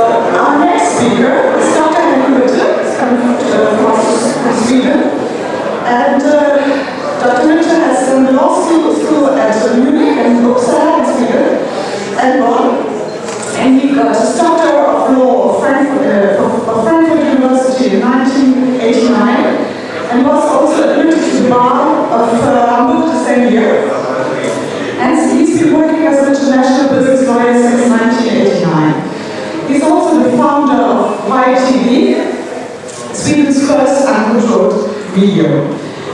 Our next speaker is Dr. Henning Witte, from Sweden. And Dr. Witte has done the law school at Munich and Upsala in Sweden and Bonne. And he got his doctor of law of Frankfurt University in 1989 and was also admitted to the bar of Hamburg the same year. And he's been working as an international business lawyer since 1989. He's also the founder of YTV, Sweden's first uncontrolled video.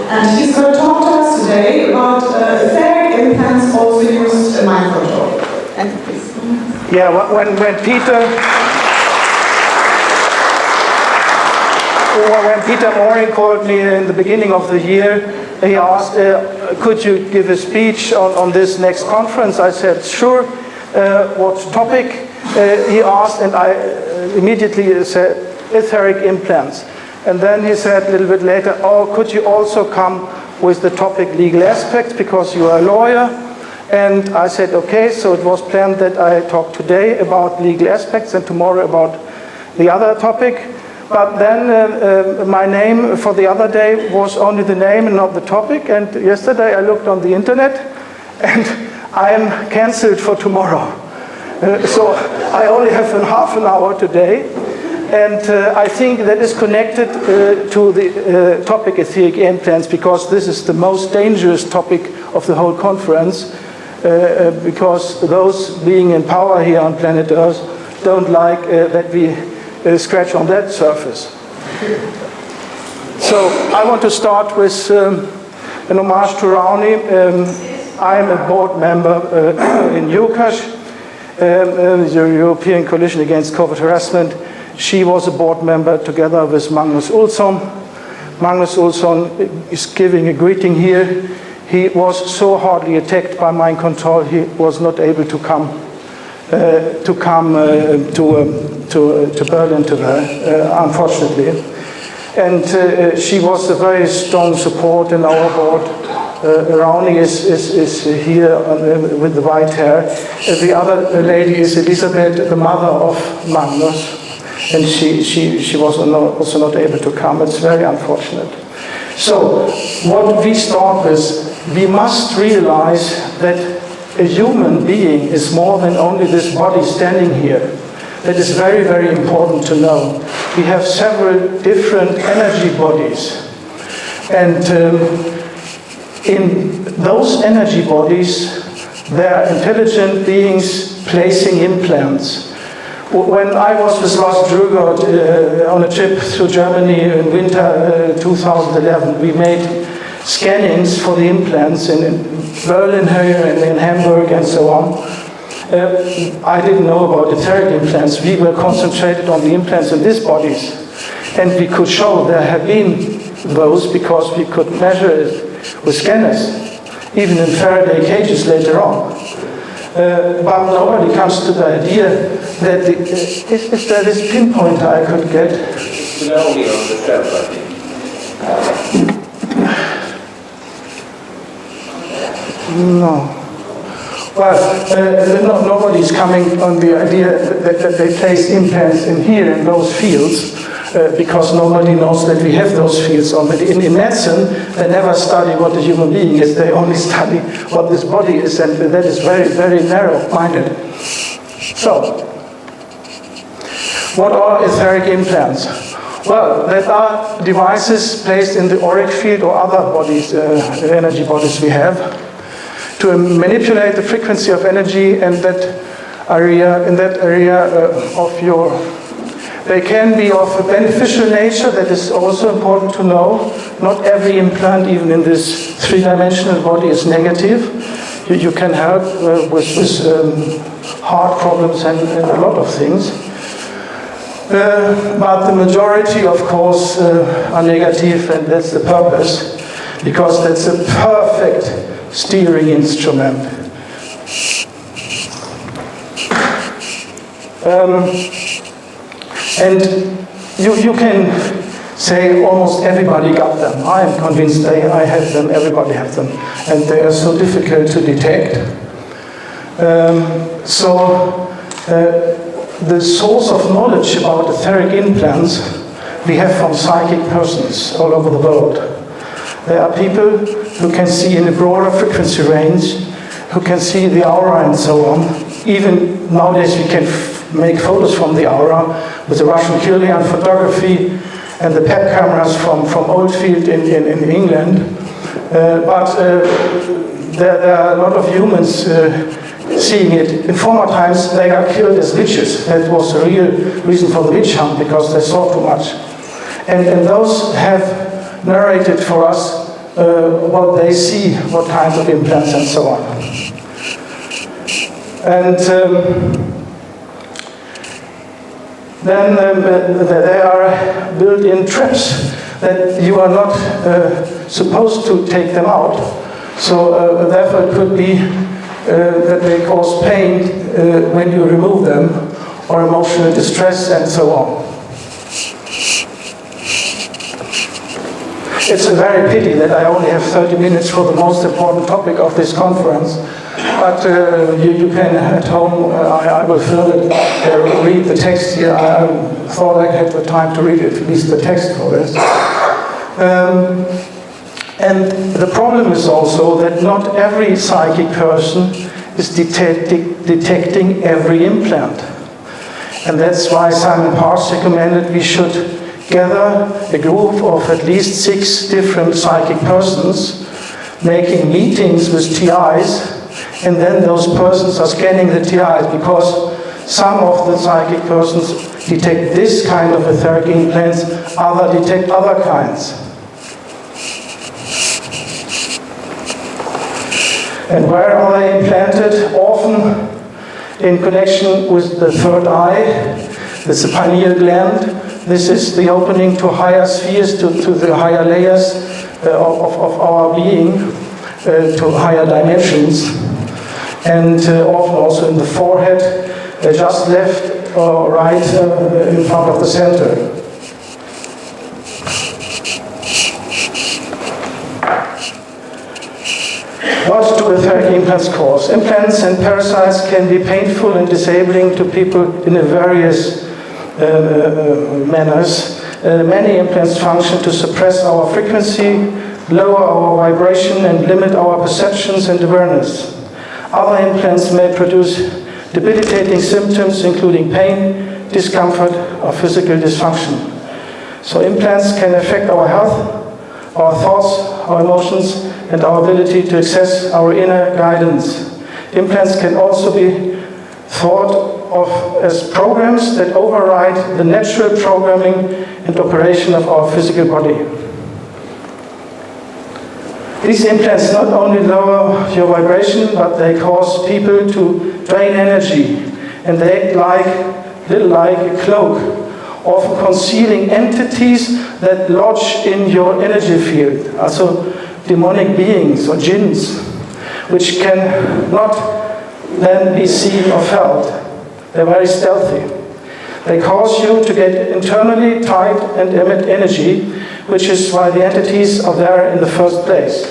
And he's going to talk to us today about etheric implants also used in mind control. And please. Yeah, when Peter Moring called me in the beginning of the year, he asked, could you give a speech on this next conference? I said, sure. What topic? He asked, and I immediately said, etheric implants. And then he said a little bit later, oh, could you also come with the topic legal aspects, because you are a lawyer? And I said, okay, so it was planned that I talk today about legal aspects and tomorrow about the other topic. But then my name for the other day was only the name and not the topic. And yesterday I looked on the internet and I am cancelled for tomorrow. So I only have half an hour today. And I think that is connected to the topic etheric implants, because this is the most dangerous topic of the whole conference. Because those being in power here on planet Earth don't like that we scratch on that surface. So I want to start with an homage to Rauni. I'm a board member in UCASH, the European Coalition Against Covert Harassment. She was a board member together with Magnus Olsson. Magnus Olsson is giving a greeting here. He was so hardly attacked by mind control, he was not able to come to Berlin to her, unfortunately. And she was a very strong support in our board. Rauni is here with the white hair. The other lady is Elisabeth, the mother of Magnus, and she was also not able to come. It's very unfortunate. So what we start with, we must realize that a human being is more than only this body standing here. That is very, very important to know. We have several different energy bodies. And in those energy bodies, there are intelligent beings placing implants. When I was with Lars Drugard on a trip through Germany in winter 2011, we made scannings for the implants in Berlin here and in Hamburg and so on. I didn't know about etheric implants. We were concentrated on the implants in these bodies. And we could show there have been those because we could measure it with scanners, even in Faraday cages later on. But nobody comes to the idea that is there this pinpointer I could get? Only on the shelf, I think. No. Well, nobody's coming on the idea that they place implants in here in those fields, because nobody knows that we have those fields already. In medicine, they never study what a human being is, they only study what this body is, and that is very, very narrow-minded. So, what are etheric implants? Well, that are devices placed in the auric field or other bodies, energy bodies we have, to manipulate the frequency of energy in that area of your. They can be of a beneficial nature. That is also important to know. Not every implant, even in this three-dimensional body, is negative. You can help with heart problems and a lot of things. But the majority, of course, are negative, and that's the purpose, because that's a perfect steering instrument. And you can say almost everybody got them. I am convinced I have them, everybody has them. And they are so difficult to detect. the source of knowledge about etheric implants we have from psychic persons all over the world. There are people who can see in a broader frequency range, who can see the aura and so on. Even nowadays we can make photos from the aura with the Russian Kirlian photography and the PEP cameras from Oldfield in England. But there are a lot of humans seeing it. In former times they got killed as witches. That was the real reason for the witch hunt, because they saw too much. And those have narrated for us what they see, what kinds of implants and so on. And then there are built-in traps that you are not supposed to take them out. So therefore it could be that they cause pain when you remove them, or emotional distress and so on. It's a very pity that I only have 30 minutes for the most important topic of this conference. But you can at home, I will fill it, read the text here. I thought I had the time to read it, at least the text for this. And the problem is also that not every psychic person is detecting every implant. And that's why Simon Parkes recommended we should gather a group of at least 6 different psychic persons, making meetings with TIs, and then those persons are scanning the TIs, because some of the psychic persons detect this kind of etheric implants, others detect other kinds. And where are they implanted? Often in connection with the third eye, that's the pineal gland. This is the opening to higher spheres, to the higher layers of our being, to higher dimensions. And often also in the forehead, just left or right in front of the center. What do etheric implants cause? Implants and parasites can be painful and disabling to people in various manners. Many implants function to suppress our frequency, lower our vibration, and limit our perceptions and awareness. Other implants may produce debilitating symptoms, including pain, discomfort, or physical dysfunction. So implants can affect our health, our thoughts, our emotions, and our ability to access our inner guidance. Implants can also be thought of as programs that override the natural programming and operation of our physical body. These implants not only lower your vibration, but they cause people to drain energy, and they act little like a cloak, often concealing entities that lodge in your energy field, also demonic beings or jinns, which can not then be seen or felt. They're very stealthy. They cause you to get internally tight and emit energy, which is why the entities are there in the first place.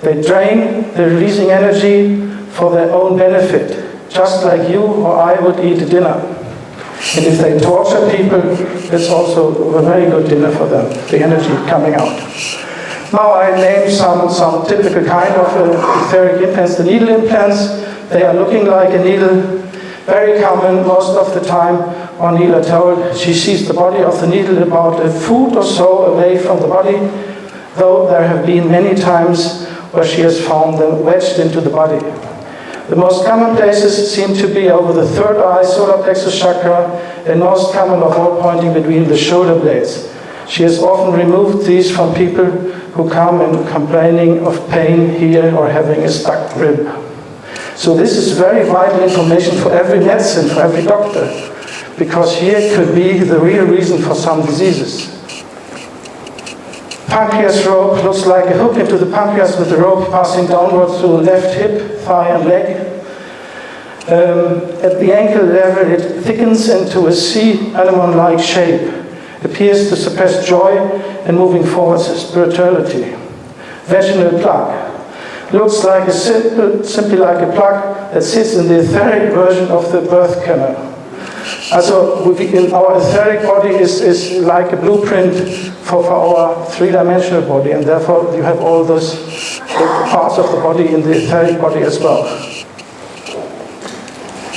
They drain, they're releasing energy for their own benefit, just like you or I would eat a dinner. And if they torture people, it's also a very good dinner for them, the energy coming out. Now I named some typical kind of etheric implants, the needle implants. They are looking like a needle, very common most of the time. Our needle told she sees the body of the needle about a foot or so away from the body, though there have been many times where she has found them wedged into the body. The most common places seem to be over the third eye, solar plexus chakra, and most common of all pointing between the shoulder blades. She has often removed these from people who come and complaining of pain here or having a stuck rib. So this is very vital information for every medicine, for every doctor, because here could be the real reason for some diseases. Pancreas rope looks like a hook into the pancreas with the rope passing downwards through the left hip, thigh and leg. At the ankle level it thickens into a sea anemone-like shape, appears to suppress joy and moving forwards spirituality. Vaginal plug looks like simply like a plug that sits in the etheric version of the birth canal. Also, in our etheric body is like a blueprint for our three-dimensional body, and therefore you have all those parts of the body in the etheric body as well.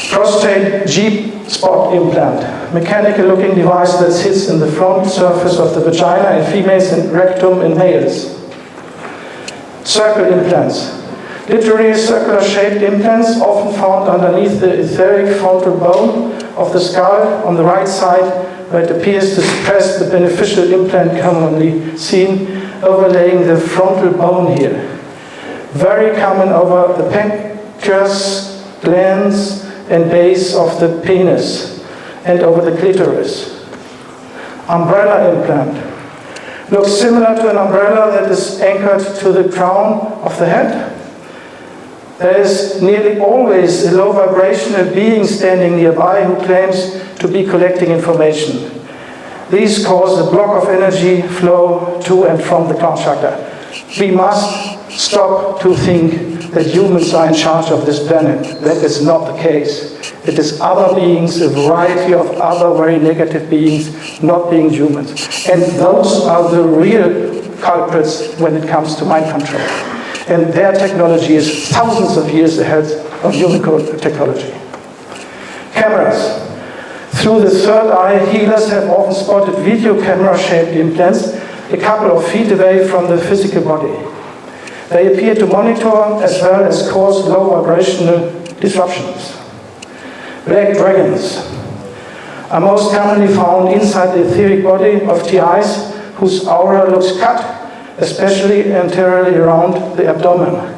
Prostate G-spot implant, mechanical-looking device that sits in the front surface of the vagina in females and rectum in males. Circle implants, literally circular-shaped implants often found underneath the etheric frontal bone of the skull on the right side, where it appears to suppress the beneficial implant commonly seen, overlaying the frontal bone here. Very common over the pancreas, glands, and base of the penis, and over the clitoris. Umbrella implant. Looks similar to an umbrella that is anchored to the crown of the head. There is nearly always a low vibrational being standing nearby who claims to be collecting information. These cause a block of energy flow to and from the crown chakra. We must stop to think that humans are in charge of this planet. That is not the case. It is other beings, a variety of other very negative beings, not being humans. And those are the real culprits when it comes to mind control. And their technology is thousands of years ahead of human technology. Cameras. Through the third eye, healers have often spotted video camera-shaped implants a couple of feet away from the physical body. They appear to monitor as well as cause low vibrational disruptions. Black dragons are most commonly found inside the etheric body of TIs whose aura looks cut, especially anteriorly around the abdomen.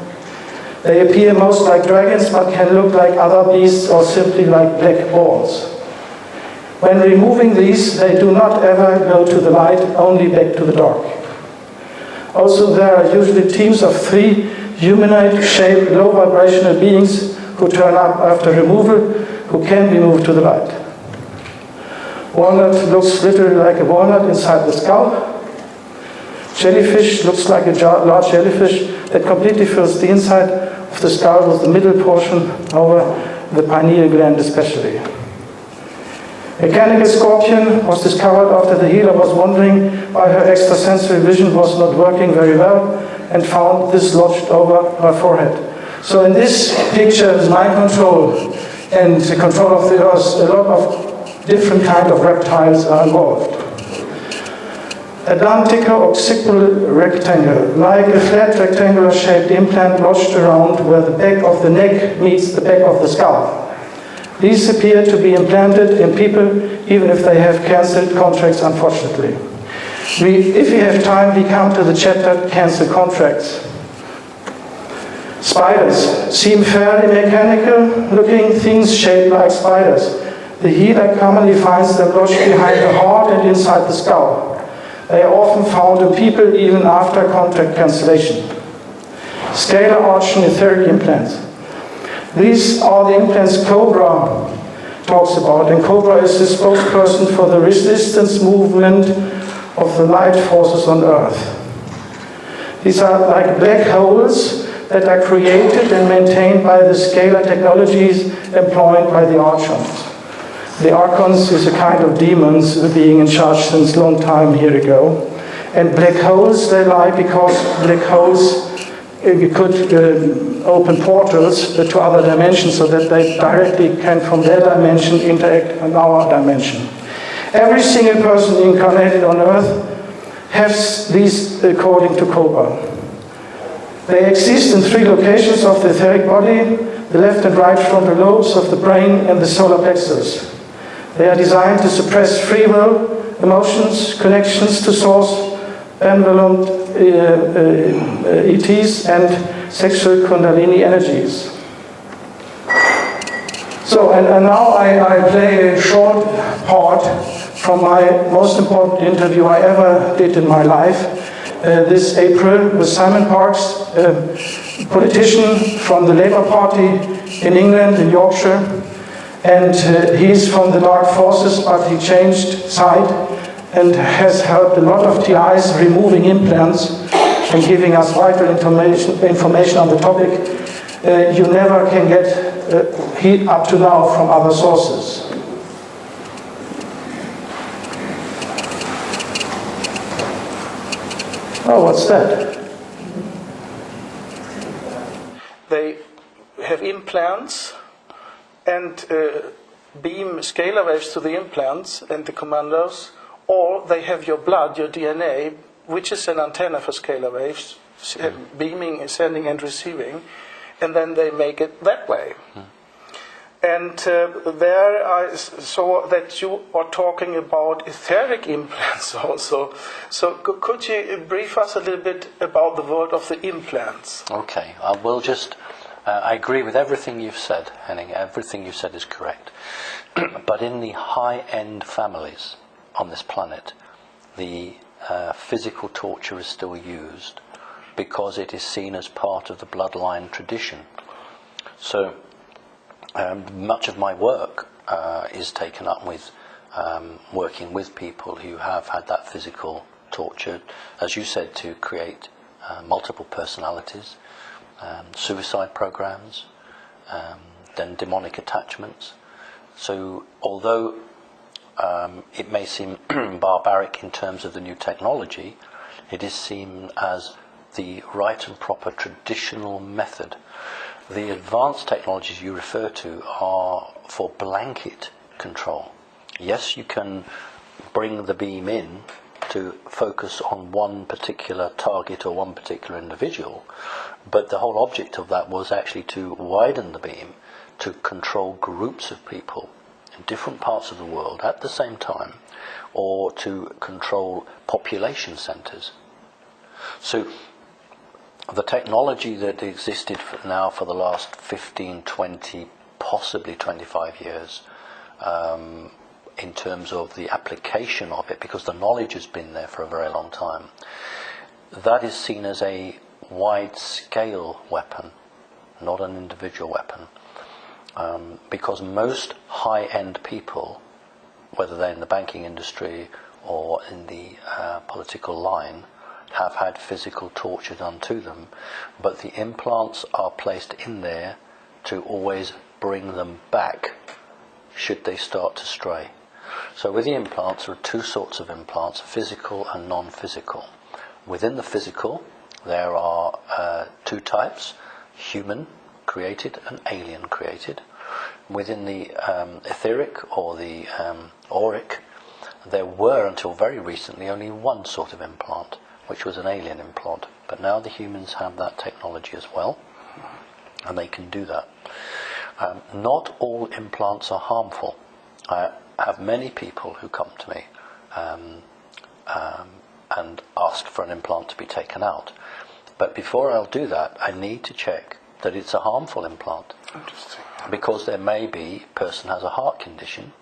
They appear most like dragons but can look like other beasts or simply like black balls. When removing these, they do not ever go to the light, only back to the dark. Also, there are usually teams of 3 humanoid-shaped low vibrational beings who turn up after removal, who can be moved to the light. Walnut looks literally like a walnut inside the skull. Jellyfish looks like a large jellyfish that completely fills the inside of the skull with the middle portion over the pineal gland especially. Mechanical scorpion was discovered after the healer was wondering why her extrasensory vision was not working very well and found this lodged over her forehead. So in this picture, mind control and the control of the earth, a lot of different kinds of reptiles are involved. Atlantico-occipital rectangle, like a flat rectangular shaped implant lodged around where the back of the neck meets the back of the skull. These appear to be implanted in people even if they have cancelled contracts, unfortunately. If we have time, we come to the chapter cancel contracts. Spiders seem fairly mechanical looking things shaped like spiders. The healer commonly finds them lodged behind the heart and inside the skull. They are often found in people even after contract cancellation. Scalar arching etheric implants. These are the implants Cobra talks about, and Cobra is the spokesperson for the resistance movement of the light forces on Earth. These are like black holes that are created and maintained by the scalar technologies employed by the Archons. The Archons is a kind of demons being in charge since a long time here ago. And black holes, they lie because black holes could open portals to other dimensions so that they directly can from their dimension interact in our dimension. Every single person incarnated on Earth has these according to Cobra. They exist in 3 locations of the etheric body, the left and right frontal lobes of the brain and the solar plexus. They are designed to suppress free will, emotions, connections to source, benevolent ETs and sexual kundalini energies. So, and now I play a short part from my most important interview I ever did in my life this April with Simon Parkes, a politician from the Labour Party in England, in Yorkshire. And he's from the dark forces, but he changed side and has helped a lot of TIs removing implants and giving us vital information on the topic you never can get up to now from other sources. Oh, what's that? They have implants and beam scalar waves to the implants and the commandos, or they have your blood, your DNA, which is an antenna for scalar waves, beaming, sending and receiving, and then they make it that way. And there I saw that you are talking about etheric implants also. So could you brief us a little bit about the world of the implants? Okay, I will just... I agree with everything you've said, Henning. Everything you've said is correct. But in the high-end families on this planet, the physical torture is still used because it is seen as part of the bloodline tradition. So much of my work is taken up with working with people who have had that physical torture, as you said, to create multiple personalities, suicide programs, then demonic attachments. So although it may seem barbaric in terms of the new technology, it is seen as the right and proper traditional method. The advanced technologies you refer to are for blanket control. Yes, you can bring the beam in to focus on one particular target or one particular individual, but the whole object of that was actually to widen the beam to control groups of people in different parts of the world at the same time, or to control population centres. So the technology that existed now for the last 15, 20, possibly 25 years, in terms of the application of it, because the knowledge has been there for a very long time, that is seen as a wide-scale weapon, not an individual weapon. Because most high-end people, whether they're in the banking industry or in the political line, have had physical torture done to them, but the implants are placed in there to always bring them back should they start to stray. So with the implants, there are two sorts of implants, physical and non-physical. Within the physical, there are two types, human created and alien created. Within the etheric or the auric, there were until very recently only one sort of implant, which was an alien implant. But now the humans have that technology as well, and they can do that. Not all implants are harmful. I have many people who come to me and ask for an implant to be taken out. But before I'll do that, I need to check that it's a harmful implant. Interesting. Because there may be a person has a heart condition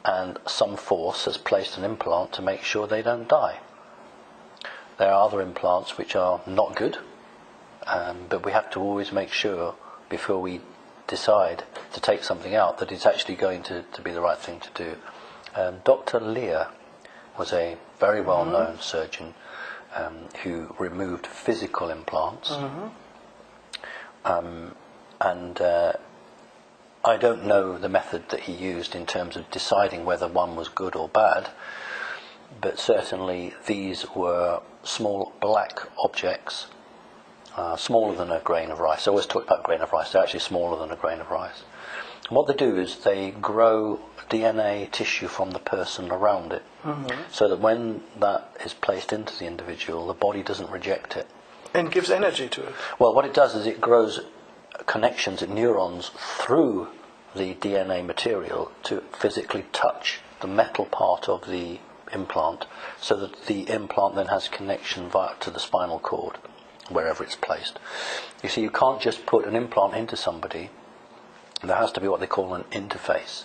and some force has placed an implant to make sure they don't die. There are other implants which are not good, but we have to always make sure before we decide to take something out that it's actually going to be the right thing to do. Dr. Lear was a very well-known surgeon who removed physical implants. And I don't know the method that he used in terms of deciding whether one was good or bad, but certainly these were small black objects, smaller than a grain of rice. I always talk about grain of rice, they're actually smaller than a grain of rice. And what they do is they grow DNA tissue from the person around it, so that when that is placed into the individual, the body doesn't reject it. And gives energy to it. Well, what it does is it grows connections in neurons through the DNA material to physically touch the metal part of the implant, so that the implant then has connection to the spinal cord, wherever it's placed. You see, you can't just put an implant into somebody. There has to be what they call an interface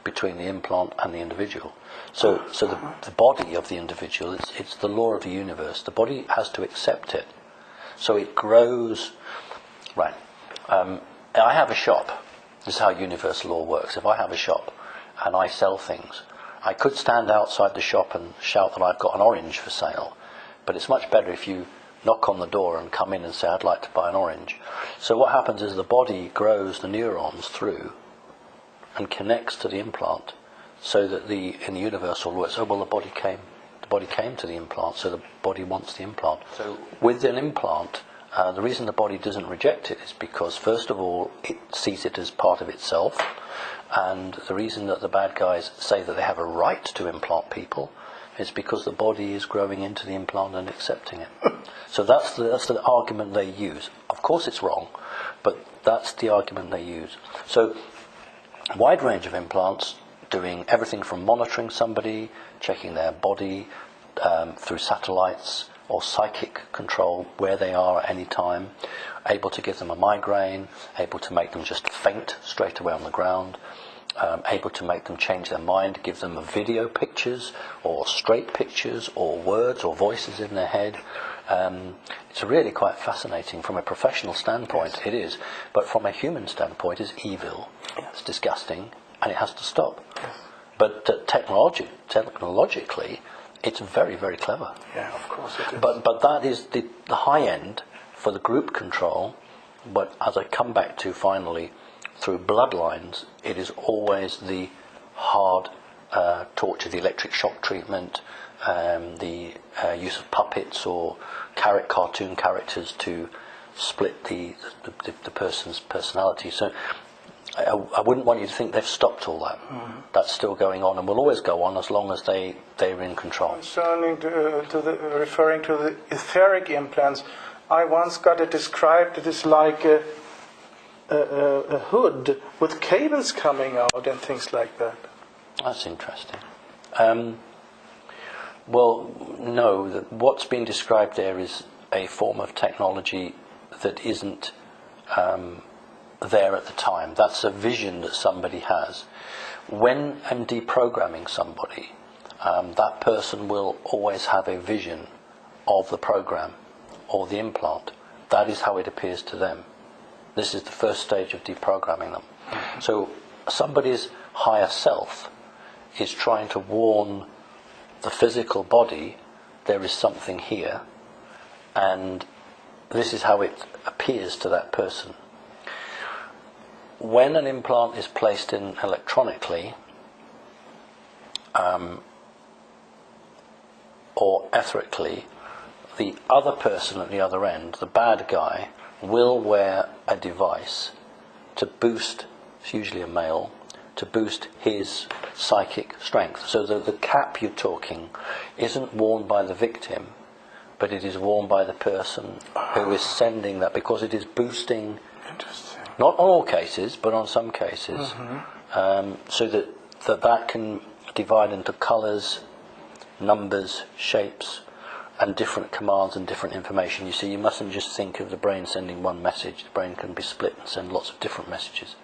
between the implant and the individual. So the body of the individual, it's the law of the universe. The body has to accept it. So it grows. Right. I have a shop. This is how universal law works. If I have a shop and I sell things, I could stand outside the shop and shout that I've got an orange for sale, but it's much better if you knock on the door and come in and say, I'd like to buy an orange. So what happens is the body grows the neurons through and connects to the implant, so that in the universal law, the The body came to the implant, so the body wants the implant. So with an implant, the reason the body doesn't reject it is because, first of all, it sees it as part of itself, and the reason that the bad guys say that they have a right to implant people is because the body is growing into the implant and accepting it. So that's the argument they use. Of course it's wrong, but that's the argument they use. So a wide range of implants, doing everything from monitoring somebody, checking their body through satellites, or psychic control where they are at any time, able to give them a migraine, able to make them just faint straight away on the ground, able to make them change their mind, give them video pictures or straight pictures or words or voices in their head. It's really quite fascinating from a professional standpoint. Yes. It is, but from a human standpoint, it's evil. Yes. It's disgusting, and it has to stop. Yes. But technologically, it's very, very clever. Yeah, of course it is. But that is the high end for the group control. But as I come back to finally, through bloodlines, it is always the hard torture, the electric shock treatment, the use of puppets or cartoon characters to split the person's personality. So I wouldn't want you to think they've stopped all that. Mm-hmm. That's still going on and will always go on as long as they're in control. Concerning referring to the etheric implants, I once got it described. It is like a hood with cables coming out and things like that. That's interesting. Well, no. What's been described there is a form of technology that isn't there at the time. That's a vision that somebody has. When I'm deprogramming somebody, that person will always have a vision of the program or the implant. That is how it appears to them. This is the first stage of deprogramming them. So somebody's higher self is trying to warn the physical body there is something here, and this is how it appears to that person. When an implant is placed in electronically or etherically, the other person at the other end, the bad guy, will wear a device to boost, it's usually a male, to boost his psychic strength. So the cap you're talking isn't worn by the victim, but it is worn by the person who is sending that, because it is boosting. Interesting. Not on all cases, but on some cases, so that can divide into colours, numbers, shapes, and different commands and different information. You see, you mustn't just think of the brain sending one message. The brain can be split and send lots of different messages.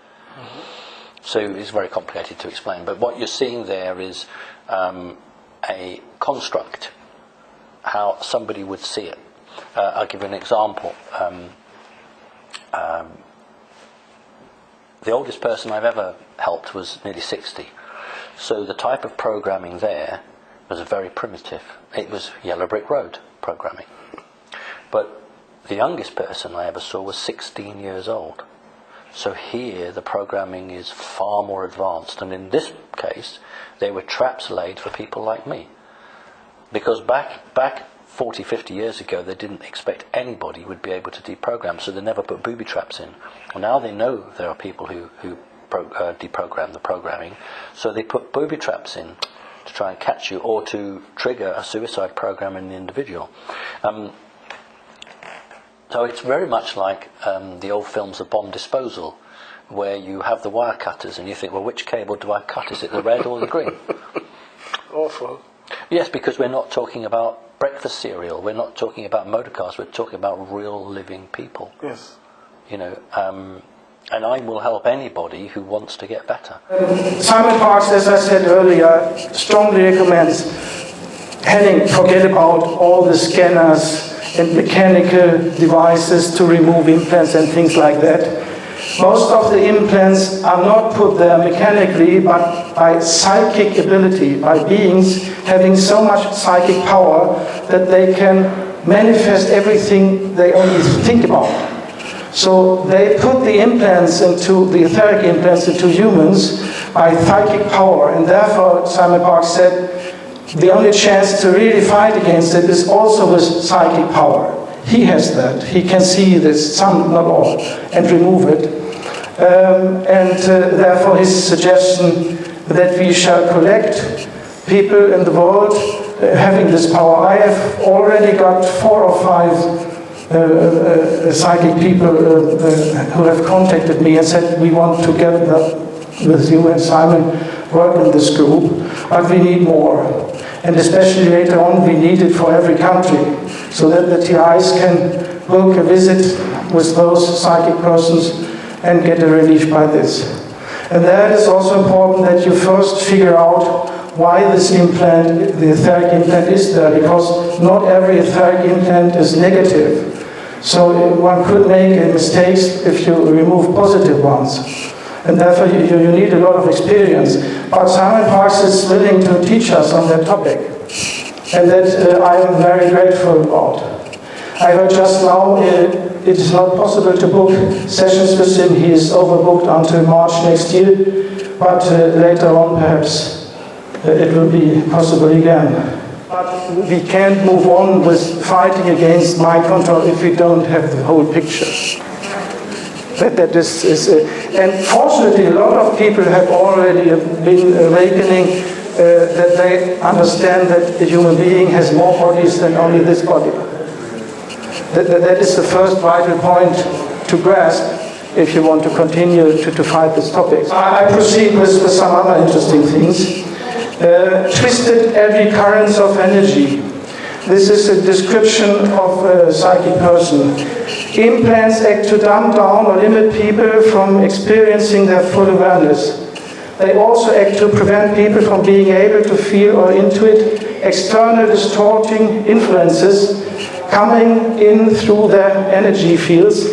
So it's very complicated to explain. But what you're seeing there is a construct, how somebody would see it. I'll give you an example. The oldest person I've ever helped was nearly 60. So the type of programming there was very primitive. It was yellow brick road programming. But the youngest person I ever saw was 16 years old. So here the programming is far more advanced. And in this case, there were traps laid for people like me. Because back 40, 50 years ago, they didn't expect anybody would be able to deprogram, so they never put booby traps in. Well, now they know there are people who deprogram the programming, so they put booby traps in to try and catch you, or to trigger a suicide program in the individual. So it's very much like the old films of bomb disposal, where you have the wire cutters and you think, well, which cable do I cut? Is it the red or the green? Awful. Yes, because we're not talking about breakfast cereal, we're not talking about motor cars, we're talking about real living people. Yes. You know, and I will help anybody who wants to get better. Simon Parkes, as I said earlier, strongly recommends Henning, forget about all the scanners and mechanical devices to remove implants and things like that. Most of the implants are not put there mechanically, but by psychic ability, by beings having so much psychic power that they can manifest everything they only think about. So they put the implants into, the etheric implants into humans by psychic power, and therefore Simon Parkes said, the only chance to really fight against it is also with psychic power. He has that. He can see this, some, not all, and remove it. Therefore his suggestion that we shall collect people in the world having this power. I have already got 4 or 5 psychic people who have contacted me and said, we want to get with you and Simon work in this group, but we need more. And especially later on, we need it for every country, so that the TIs can book a visit with those psychic persons and get a relief by this. And that is also important that you first figure out why this implant, the etheric implant, is there, because not every etheric implant is negative. So one could make mistakes if you remove positive ones. And therefore you need a lot of experience. But Simon Parkes is willing to teach us on that topic. And that I am very grateful about. I heard just now it is not possible to book sessions with him. He is overbooked until March next year. But later on perhaps it will be possible again. But we can't move on with fighting against mind control if we don't have the whole picture. And fortunately, a lot of people have already been awakening that they understand that a human being has more bodies than only this body. That is the first vital point to grasp if you want to continue to fight this topic. I proceed with some other interesting things. Twisted eddy currents of energy. This is a description of a psychic person. Implants act to dumb down or limit people from experiencing their full awareness. They also act to prevent people from being able to feel or intuit external distorting influences coming in through their energy fields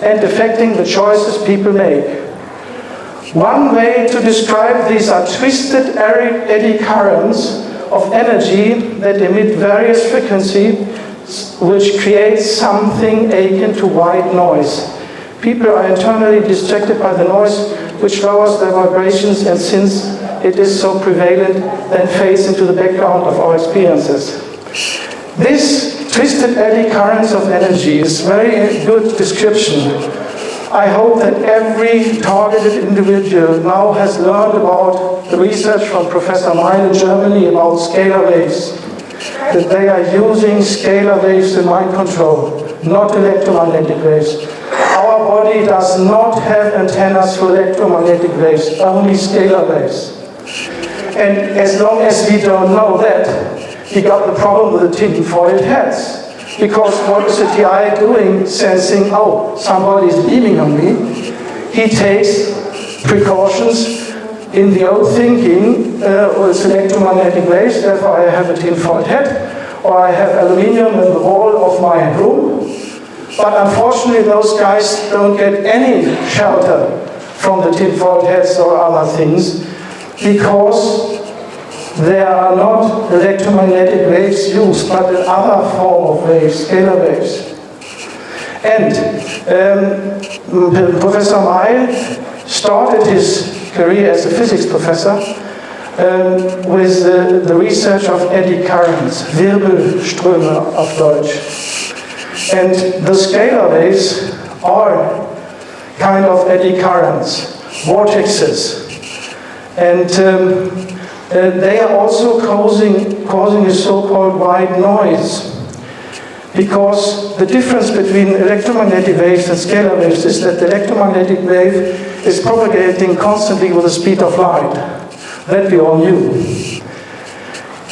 and affecting the choices people make. One way to describe these are twisted eddy currents of energy that emit various frequencies which creates something akin to white noise. People are internally distracted by the noise which lowers their vibrations, and since it is so prevalent, then fades into the background of our experiences. This twisted eddy currents of energy is a very good description. I hope that every targeted individual now has learned about the research from Professor Meyl in Germany about scalar waves. That they are using scalar waves in mind control, not electromagnetic waves. Our body does not have antennas for electromagnetic waves, only scalar waves. And as long as we don't know that, we got the problem with the tin-foiled hats. Because what is the TI doing, sensing, oh, somebody is beaming on me? He takes precautions in the old thinking, it's electromagnetic waves, therefore I have a tin-foiled hat, or I have aluminium in the wall of my room. But unfortunately, those guys don't get any shelter from the tin-foiled hats or other things, because there are not electromagnetic waves used, but another form of waves, scalar waves. And Professor Meyl started his career as a physics professor with the research of eddy currents, Wirbelströme auf Deutsch. And the scalar waves are kind of eddy currents, vortexes. And they are also causing a so-called white noise. Because the difference between electromagnetic waves and scalar waves is that the electromagnetic wave is propagating constantly with the speed of light. That we all knew.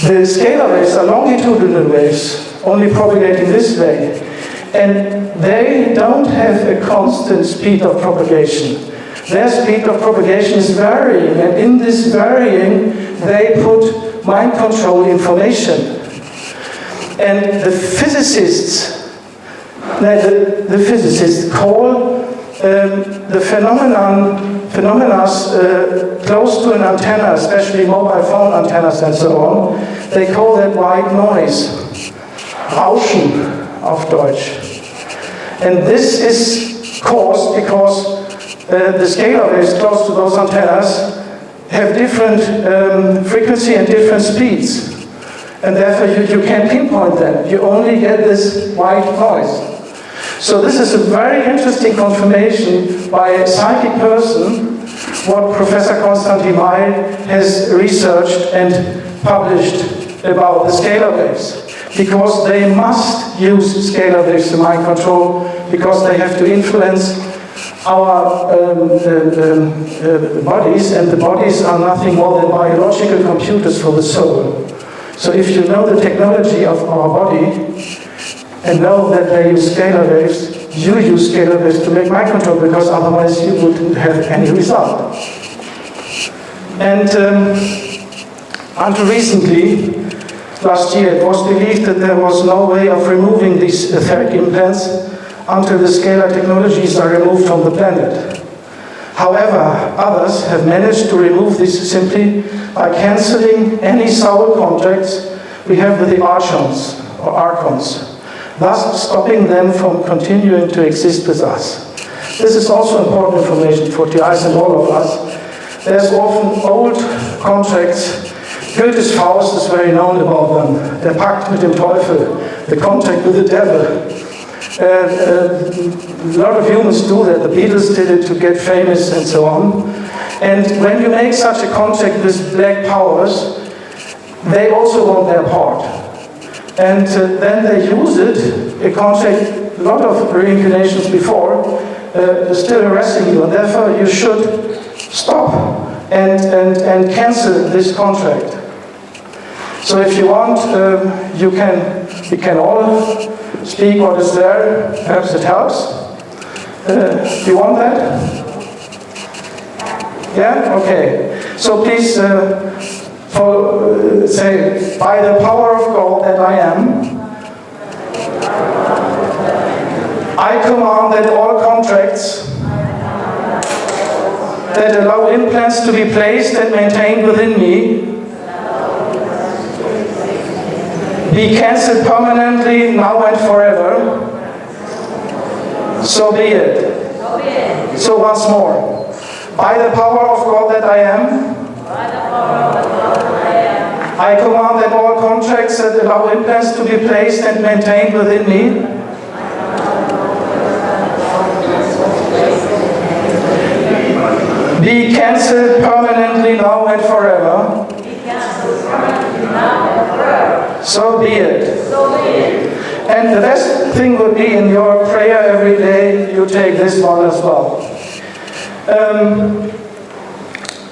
The scalar waves are longitudinal waves, only propagating this way. And they don't have a constant speed of propagation. Their speed of propagation is varying, and in this varying, they put mind control information. And the physicists call the phenomena close to an antenna, especially mobile phone antennas and so on, they call that white noise. Rauschen auf Deutsch. And this is caused because the scalar waves close to those antennas have different frequency and different speeds. and therefore you can't pinpoint them. You only get this white noise. So this is a very interesting confirmation by a psychic person what Professor Konstantin Meyl has researched and published about the scalar waves. Because they must use scalar waves to mind control, because they have to influence our bodies, and the bodies are nothing more than biological computers for the soul. So if you know the technology of our body and know that they use scalar waves, you use scalar waves to make mind control, because otherwise you wouldn't have any result. And until recently, last year, it was believed that there was no way of removing these etheric implants until the scalar technologies are removed from the planet. However, others have managed to remove this simply by cancelling any soul contracts we have with the archons or archons, thus stopping them from continuing to exist with us. This is also important information for TIs and all of us. There's often old contracts. Goethe's Faust is very known about them. Der Pakt mit dem Teufel, the contract with the devil. A lot of humans do that. The Beatles did it to get famous and so on. And when you make such a contract with black powers, they also want their part. And then they use it, a contract, a lot of reincarnations before, still harassing you. And therefore you should stop and cancel this contract. So if you want, we can all speak what is there. Perhaps it helps. Do you want that? Yeah? Okay. So please say, by the power of God that I am, I command that all contracts that allow implants to be placed and maintained within me be cancelled permanently, now and forever. So be it. So once more. By the power of God that I am, I command that all contracts that allow implants to be placed and maintained within me be cancelled permanently, now and forever. So be it. And the best thing would be in your prayer every day, you take this one as well.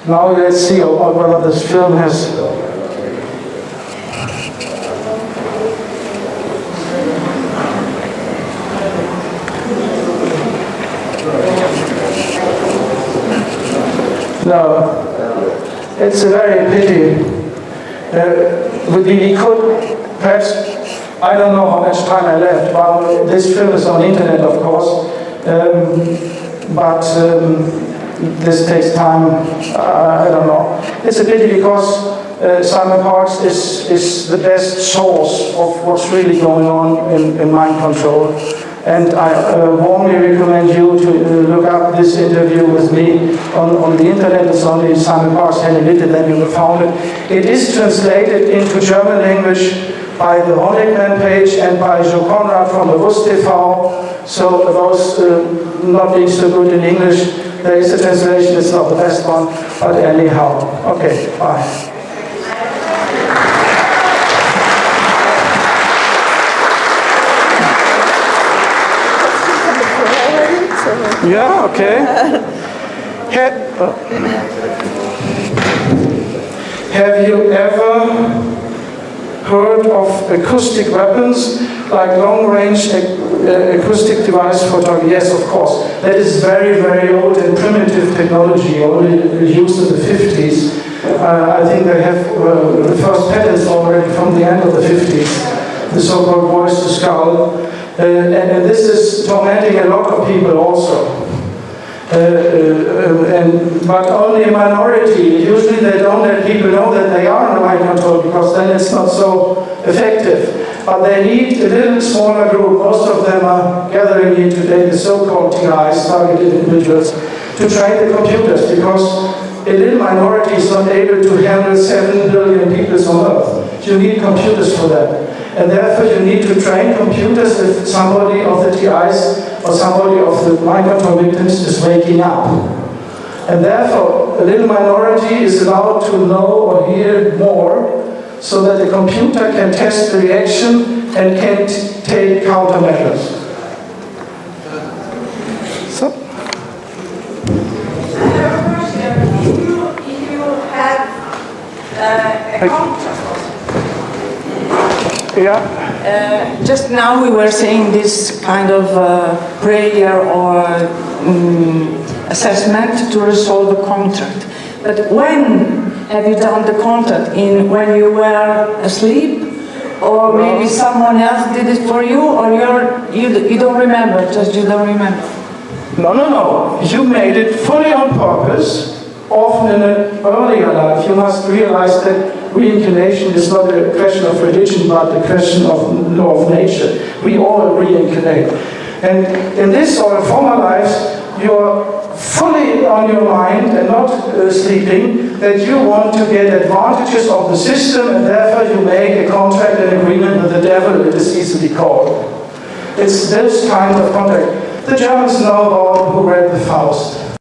Now let's see whether this film has... No, it's a very pity. We could, perhaps, I don't know how much time I left, but this film is on the internet, of course, but this takes time, I don't know. It's a pity because Simon Parkes is the best source of what's really going on in mind control. And I warmly recommend you to look up this interview with me on the internet. It's only Simon Parkes, Henning Witte, then you will find it. It is translated into German language by the Honigman page and by Jo Conrad from the Wust TV. So those not being so good in English, there is a translation, it's not the best one, but anyhow. Okay, bye. Yeah, okay. Have you ever heard of acoustic weapons, like long-range acoustic device photography? Yes, of course. That is very, very old and primitive technology, only used in the 50s. I think they have the first patents already from the end of the 50s, the so-called voice to skull. And this is tormenting a lot of people also. But only a minority. Usually they don't let people know that they are under mind control, because then it's not so effective. But they need a little smaller group. Most of them are gathering here today, the so-called TIs, targeted individuals, to train the computers, because a little minority is not able to handle 7 billion people on Earth. You need computers for that. And therefore you need to train computers if somebody of the TIs or somebody of the mind control victims is waking up. And therefore a little minority is allowed to know or hear more so that the computer can test the reaction and can take countermeasures. So. If you have a contract. Yeah. Just now we were saying this kind of prayer or assessment to resolve a contract. But when have you done the contract? When you were asleep? Or maybe someone else did it for you? Or you don't remember, just you don't remember? No. You made it fully on purpose. Often in an earlier life, you must realize that reincarnation is not a question of religion, but a question of law of nature. We all reincarnate. And in this or in former lives, you're fully on your mind and not sleeping, that you want to get advantages of the system, and therefore you make a contract and agreement with the devil, it is easily called. It's this kind of contract. The Germans know about who read the Faust.